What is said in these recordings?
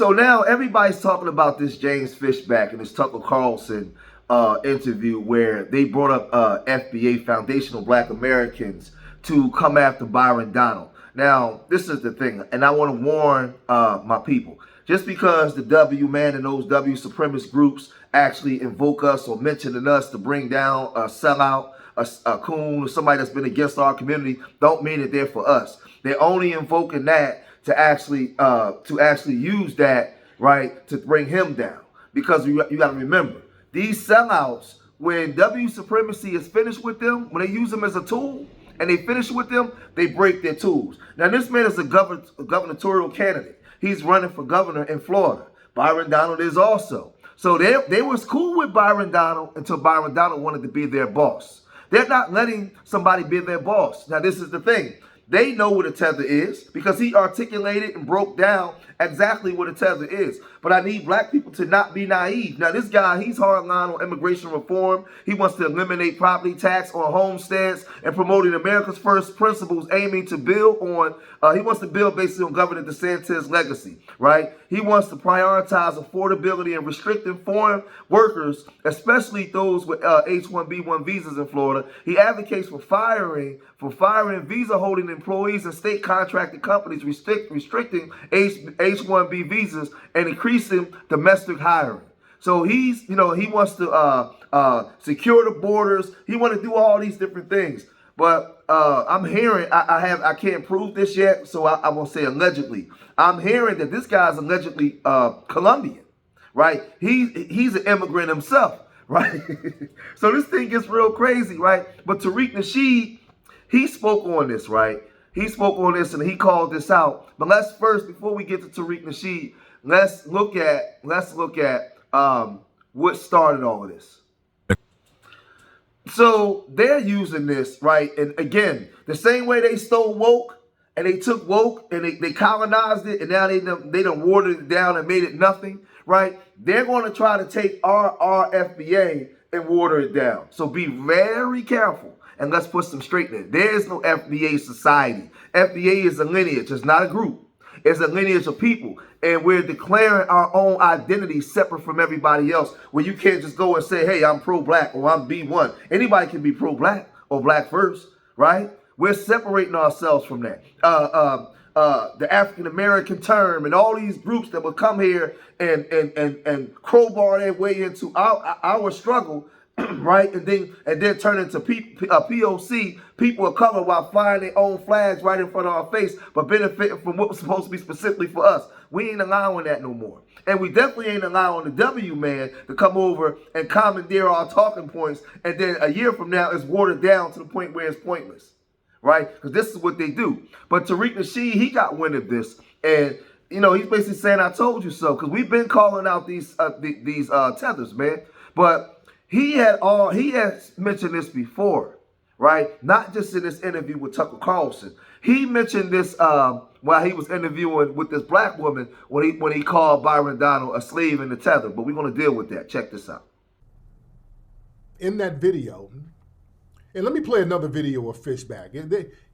So now everybody's talking about this James Fishback and this Tucker Carlson interview where they brought up FBA, Foundational Black Americans, to come after Byron Donald. Now, this is the thing, and I want to warn my people. Just because the W man and those W supremacist groups actually invoke us or mention us to bring down a sellout, a coon, or somebody that's been against our community, don't mean that they're for us. They're only invoking that to actually use that, right, to bring him down. Because you got to remember, these sellouts, when W supremacy is finished with them, when they use them as a tool and they finish with them, they break their tools. Now, this man is a gubernatorial candidate. He's running for governor in Florida. Byron Donald is also. So they was cool with Byron Donald until Byron Donald wanted to be their boss. They're not letting somebody be their boss. Now, this is the thing. They know what a tether is because he articulated and broke down exactly what a tether is. But I need black people to not be naive. Now, this guy, he's hardline on immigration reform. He wants to eliminate property tax on homesteads and promoting America's first principles, aiming to build on, he wants to build basically on Governor DeSantis' legacy, right? He wants to prioritize affordability and restricting foreign workers, especially those with H-1B1 visas in Florida. He advocates for firing visa-holding employees and state contracted companies, restricting H-1B visas and increasing domestic hiring. So he wants to secure the borders. He wants to do all these different things. But I'm hearing, I can't prove this yet, so I won't say allegedly. I'm hearing that this guy's allegedly Colombian, right? He's an immigrant himself, right? So this thing gets real crazy, right? But Tariq Nasheed, he spoke on this, right? He spoke on this and he called this out. But let's first, before we get to Tariq Nasheed, let's look at what started all of this. So they're using this, right? And again, the same way they stole woke and they took woke and they colonized it and now they done watered it down and made it nothing, right? They're going to try to take our FBA and water it down. So be very careful. And let's put some straight in it. There is no FBA society. FBA is a lineage. It's not a group. It's a lineage of people. And we're declaring our own identity separate from everybody else. Where you can't just go and say, hey, I'm pro-black or I'm B1. Anybody can be pro-black or black first, right? We're separating ourselves from that. The African-American term and all these groups that will come here and crowbar their way into our struggle, right, and then turn into POC, people of color, while flying their own flags right in front of our face, but benefiting from what was supposed to be specifically for us. We ain't allowing that no more. And we definitely ain't allowing the W man to come over and commandeer our talking points, and then a year from now it's watered down to the point where it's pointless, right? Because this is what they do. But Tariq Nasheed, he got wind of this, and he's basically saying, I told you so, because we've been calling out these tethers, man. But he has mentioned this before, right? Not just in this interview with Tucker Carlson. He mentioned this while he was interviewing with this black woman when he called Byron Donald a slave in the tether. But we're going to deal with that. Check this out. In that video, and let me play another video of Fishback.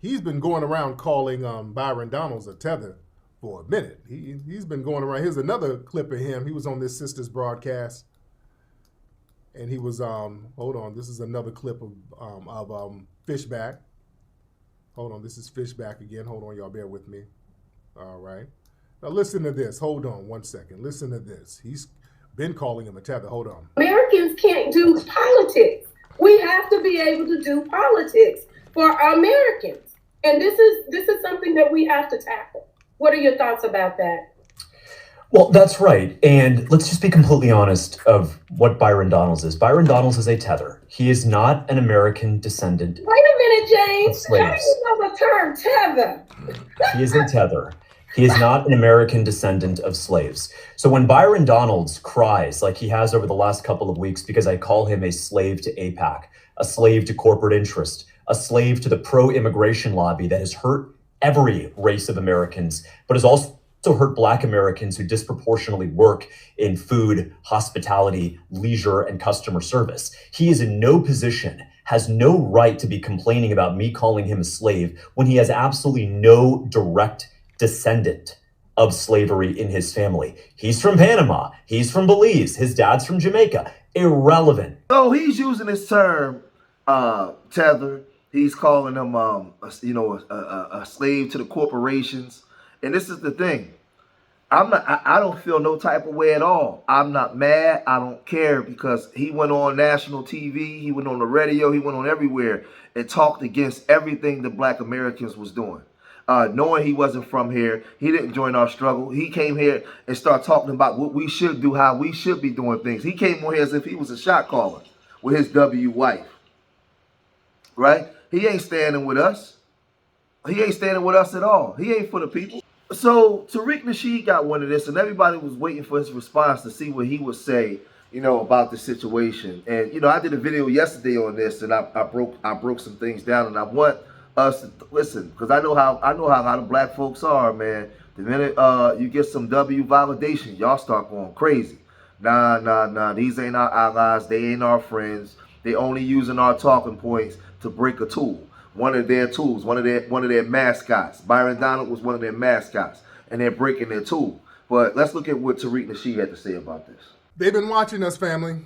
He's been going around calling Byron Donalds a tether for a minute. He's been going around. Here's another clip of him. He was on this sister's broadcast. And he was, hold on, this is another clip of Fishback. Hold on, this is Fishback again. Hold on, y'all, bear with me. All right. Now listen to this. Hold on one second. Listen to this. He's been calling him a tether. Hold on. Americans can't do politics. We have to be able to do politics for Americans. And this is something that we have to tackle. What are your thoughts about that? Well, that's right. And let's just be completely honest of what Byron Donalds is. Byron Donalds is a tether. He is not an American descendant. Wait a minute, James. How do you know the term tether? He is a tether. He is not an American descendant of slaves. So when Byron Donalds cries, like he has over the last couple of weeks, because I call him a slave to AIPAC, a slave to corporate interest, a slave to the pro-immigration lobby that has hurt every race of Americans, but has also hurt Black Americans who disproportionately work in food, hospitality, leisure, and customer service. He is in no position, has no right to be complaining about me calling him a slave when he has absolutely no direct descendant of slavery in his family. He's from Panama. He's from Belize. His dad's from Jamaica. Irrelevant. So he's using this term, tether. He's calling them, a slave to the corporations. And this is the thing. I don't feel no type of way at all. I'm not mad. I don't care, because he went on national TV. He went on the radio. He went on everywhere and talked against everything the black Americans was doing. Knowing he wasn't from here, he didn't join our struggle. He came here and started talking about what we should do, how we should be doing things. He came on here as if he was a shot caller with his W wife, right? He ain't standing with us. He ain't standing with us at all. He ain't for the people. So Tariq Nasheed got one of this, and everybody was waiting for his response to see what he would say, about the situation. And I did a video yesterday on this, and I broke some things down, and I want us to listen, because I know how a lot of black folks are, man. The minute you get some W validation, y'all start going crazy. Nah. These ain't our allies. They ain't our friends. They only using our talking points to break a tool. One of their tools, one of their mascots. Byron Donalds was one of their mascots, and they're breaking their tool. But let's look at what Tariq Nasheed had to say about this. They've been watching us, family.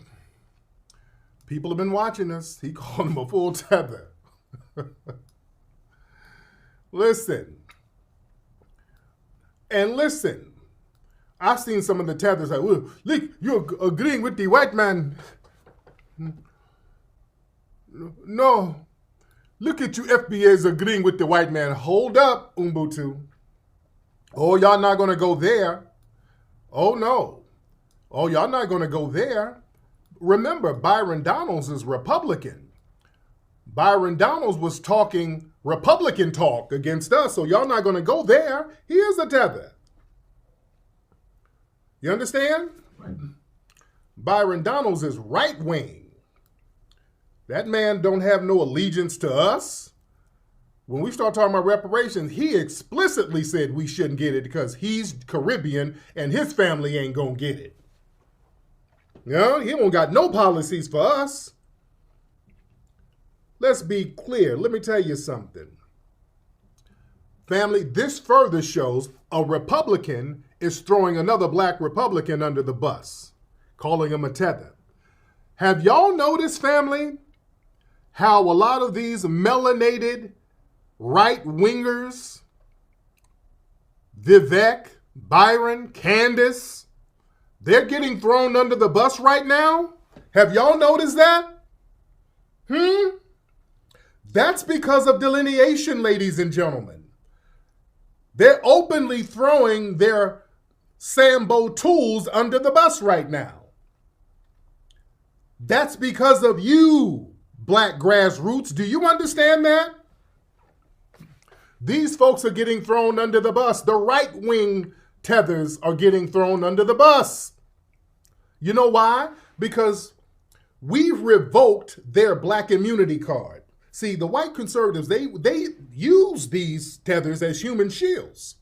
People have been watching us. He called him a full tether. Listen. I've seen some of the tethers like, well, look, you're agreeing with the white man. No. Look at you FBAs agreeing with the white man. Hold up, Ubuntu. Oh, y'all not going to go there. Oh, no. Oh, y'all not going to go there. Remember, Byron Donalds is Republican. Byron Donalds was talking Republican talk against us, so y'all not going to go there. He is a tether. You understand? Byron Donalds is right wing. That man don't have no allegiance to us. When we start talking about reparations, he explicitly said we shouldn't get it because he's Caribbean and his family ain't gonna get it. He don't got no policies for us. Let's be clear. Let me tell you something. Family, this further shows a Republican is throwing another black Republican under the bus, calling him a tether. Have y'all noticed, family, how a lot of these melanated right-wingers, Vivek, Byron, Candace, they're getting thrown under the bus right now? Have y'all noticed that? That's because of delineation, ladies and gentlemen. They're openly throwing their Sambo tools under the bus right now. That's because of you, black grassroots. Do you understand that? These folks are getting thrown under the bus. The right-wing tethers are getting thrown under the bus. You know why? Because we've revoked their black immunity card. See, the white conservatives, they use these tethers as human shields.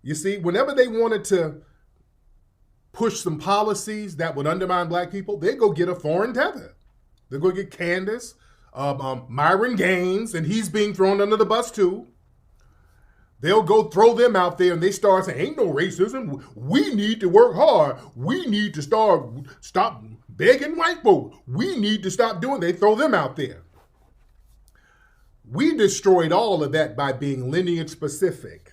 You see, whenever they wanted to push some policies that would undermine black people, they go get a foreign tether. They go get Candace, Myron Gaines, and he's being thrown under the bus too. They'll go throw them out there and they start saying, ain't no racism. We need to work hard. We need to stop begging white folks. We need to stop doing. They throw them out there. We destroyed all of that by being lineage specific.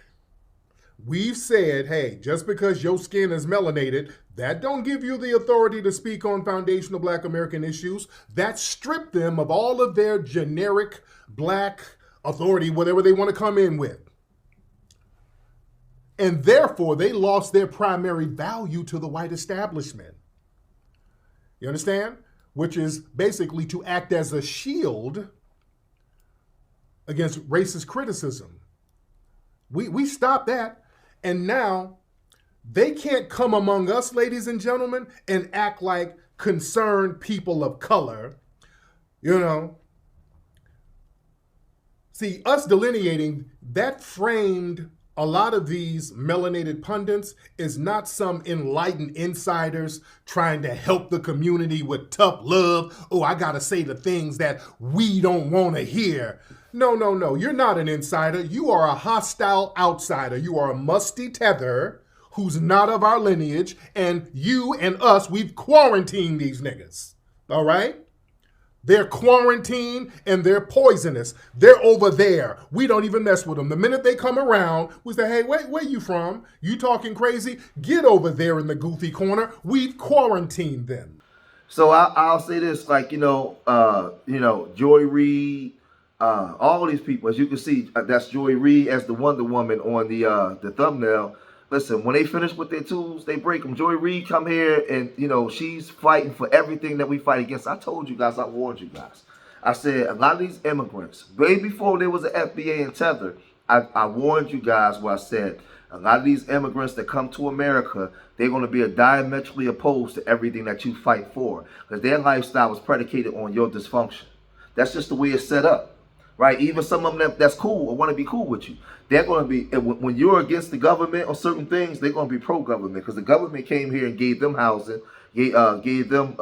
We've said, hey, just because your skin is melanated, that don't give you the authority to speak on foundational black American issues. That stripped them of all of their generic black authority, whatever they want to come in with. And therefore, they lost their primary value to the white establishment. You understand? Which is basically to act as a shield against racist criticism. We stopped that. And now they can't come among us, ladies and gentlemen, and act like concerned people of color. See, us delineating, that framed a lot of these melanated pundits is not some enlightened insiders trying to help the community with tough love. Oh, I gotta say the things that we don't want to hear. No, no, no. You're not an insider. You are a hostile outsider. You are a musty tether who's not of our lineage, and you and us, we've quarantined these niggas. All right? They're quarantined and they're poisonous. They're over there. We don't even mess with them. The minute they come around, we say, hey, where you from? You talking crazy? Get over there in the goofy corner. We've quarantined them. So I'll say this, like, Joy Reid, all of these people, as you can see, that's Joy Reid as the Wonder Woman on the thumbnail. Listen, when they finish with their tools, they break them. Joy Reid come here and, she's fighting for everything that we fight against. I told you guys, I warned you guys. I said a lot of these immigrants, way before there was an FBA and Tether, I warned you guys where I said a lot of these immigrants that come to America, they're going to be diametrically opposed to everything that you fight for because their lifestyle was predicated on your dysfunction. That's just the way it's set up. Right, even some of them that's cool or want to be cool with you, they're going to be, when you're against the government on certain things, they're going to be pro-government because the government came here and gave them housing, gave them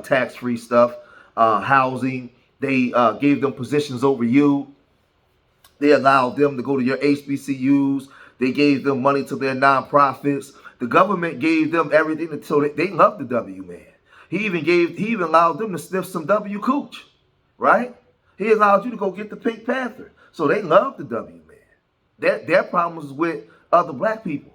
tax-free stuff, housing. They gave them positions over you. They allowed them to go to your HBCUs. They gave them money to their nonprofits. The government gave them everything until they loved the W man. He even allowed them to sniff some W cooch, right? He allowed you to go get the Pink Panther. So they love the W man. Their problems with other black people.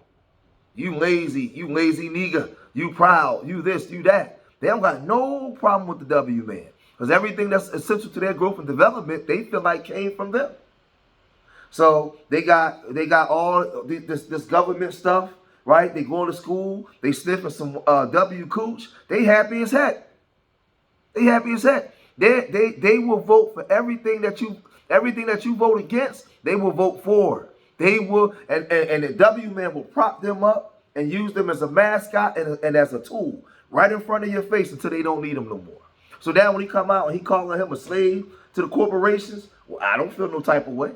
You lazy nigga. You proud. You this, you that. They don't got no problem with the W man. Because everything that's essential to their growth and development, they feel like came from them. So they got all this government stuff, right? They going to school. They sniffing some W cooch. They happy as heck. They happy as heck. They will vote for everything that you vote against. They will vote for. They will, and the W man will prop them up and use them as a mascot and as a tool right in front of your face until they don't need them no more. So now when he come out and he calling him a slave to the corporations, well, I don't feel no type of way.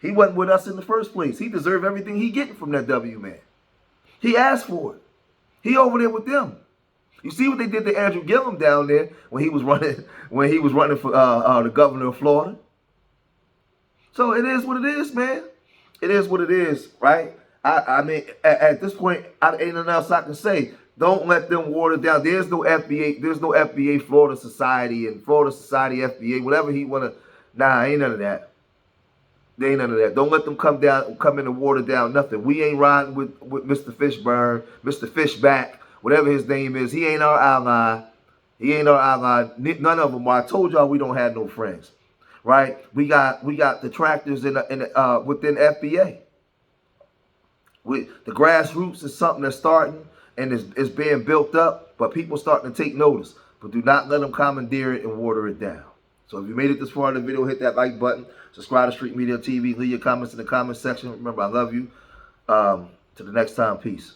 He wasn't with us in the first place. He deserved everything he getting from that W man. He asked for it. He over there with them. You see what they did to Andrew Gillum down there when he was running for the governor of Florida. So it is what it is, man. It is what it is, right? I mean, at this point, ain't nothing else I can say. Don't let them water down. There's no FBA. There's no FBA Florida Society and Florida Society FBA, whatever he wanna. Nah, ain't none of that. There ain't none of that. Don't let them come in and water down nothing. We ain't riding with Mr. Fishburn, Mr. Fishback. Whatever his name is, he ain't our ally. He ain't our ally. None of them are. I told y'all we don't have no friends, right? We got detractors within FBA. The grassroots is something that's starting and is being built up, but people starting to take notice. But do not let them commandeer it and water it down. So if you made it this far in the video, hit that like button. Subscribe to Street Media TV. Leave your comments in the comment section. Remember, I love you. Till the next time, peace.